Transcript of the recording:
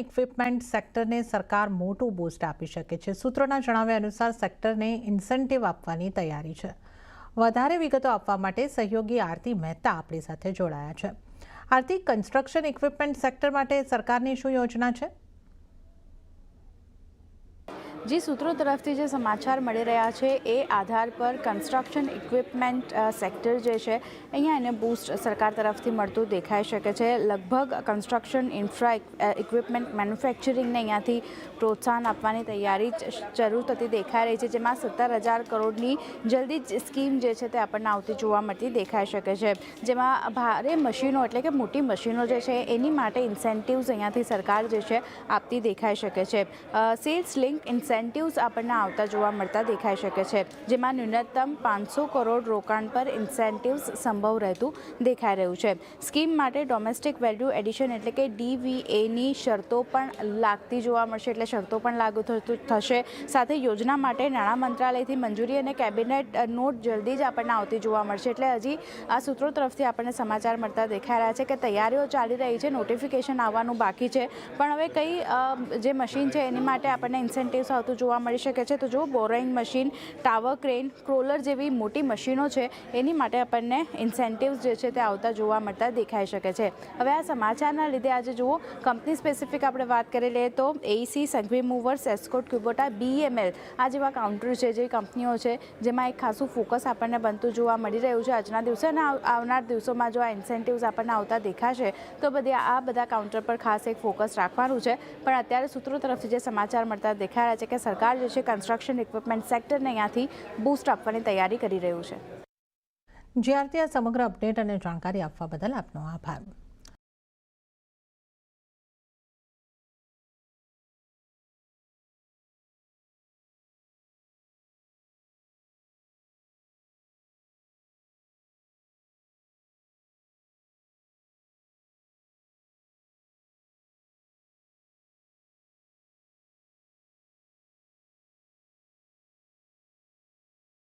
Equipment સેક્ટરને સરકાર મોટું boost આપી શકે છે। સૂત્રોના જણાવ્યા અનુસાર સેક્ટરને ઇન્સેન્ટિવ આપવાની તૈયારી છે। વધારે વિગતો આપવા માટે સહયોગી આરતી મહેતા આપણી સાથે જોડાયા છે। આરતી, કન્સ્ટ્રક્શન ઇક્વિપમેન્ટ સેક્ટર માટે સરકારની શું યોજના છે? जी, सूत्रों तरफथी जे समाचार मळी रह्या छे ए आधार पर कन्स्ट्रक्शन इक्विपमेंट सेक्टर जे छे अहींया एने बूस्ट सरकार तरफथी मळतुं देखाई शके छे। लगभग कन्स्ट्रक्शन इन्फ्रा इक्विपमेंट मैन्युफेक्चरिंग ने अहींयाथी प्रोत्साहन आपवानी तैयारी शरू थती देखाई रही छे, जेमां 17,000 करोड़नी जल्दी ज स्कीम जे छे ते आपणने आवती जोवा मळती देखाई शके छे। जेमां भारे मशीनो एटले के मोटी मशीनो जे छे एनी माटे इन्सेंटिव्स अहींयाथी सरकार जे छे आपती देखाई शके छे। सेल्स लिंक इन्सेंटिव्स आपणने आवता जोवा मळता देखाई शके छे, जेमां न्यूनतम 500 करोड़ रोकाण पर इन्सेंटिव्स संभव रहेतुं देखाई रह्युं छे। स्कीम माटे डोमेस्टिक वेल्यू एडिशन एटले के DVA नी शर्तो पण लागती जोवा मळशे, एटले शर्तो पण लागू थशे। साथे योजना माटे नाणां मंत्रालयथी मंजूरी अने केबिनेट नोट जल्दी ज आपणने आवती जोवा मळशे। एटले हजी आ सूत्रों तरफथी आपणने समाचार मळता देखाई रह्या छे के तैयारीओ चाली रही छे, नोटिफिकेशन आववानुं बाकी छे, पण हवे कई जे मशीन छे एनी माटे आपणने इन्सेंटिव्स आवતું જોવા મળી શકે છે। તો જો બોરોઈંગ મશીન, ટાવર ક્રેન, ક્રોલર જેવી મોટી મશીનો છે એની માટે આપણને ઇન્સેન્ટિવ્સ જે છે તે આવતા જોવા મળતા દેખાઈ શકે છે। હવે આ સમાચારના લીધે આજે જુઓ કંપની સ્પેસિફિક આપણે વાત કરી લઈએ તો AEC, Sanghvi Movers, Escort, Kubota, BEML આ જેવા કાઉન્ટર છે, જે કંપનીઓ છે જેમાં એક ખાસું ફોકસ આપણને બનતું જોવા મળી રહ્યું છે આજના દિવસે અને આવનાર દિવસોમાં જો આ ઇન્સેન્ટિવ્સ આપણને આવતા દેખાશે તો આ બધા કાઉન્ટર પર ખાસ એક ફોકસ રાખવાનું છે। પણ અત્યારે સૂત્રો તરફથી જે સમાચાર મળતા દેખાઈ રહ્યા છે કે સરકાર જે છે કન્સ્ટ્રક્શન ઇક્વિપમેન્ટ સેક્ટરને અહીંયાથી બૂસ્ટ આપવાની તૈયારી કરી રહ્યું છે। જે આરતી, આ સમગ્ર અપડેટ અને જાણકારી આપવા બદલ આપનો આભાર।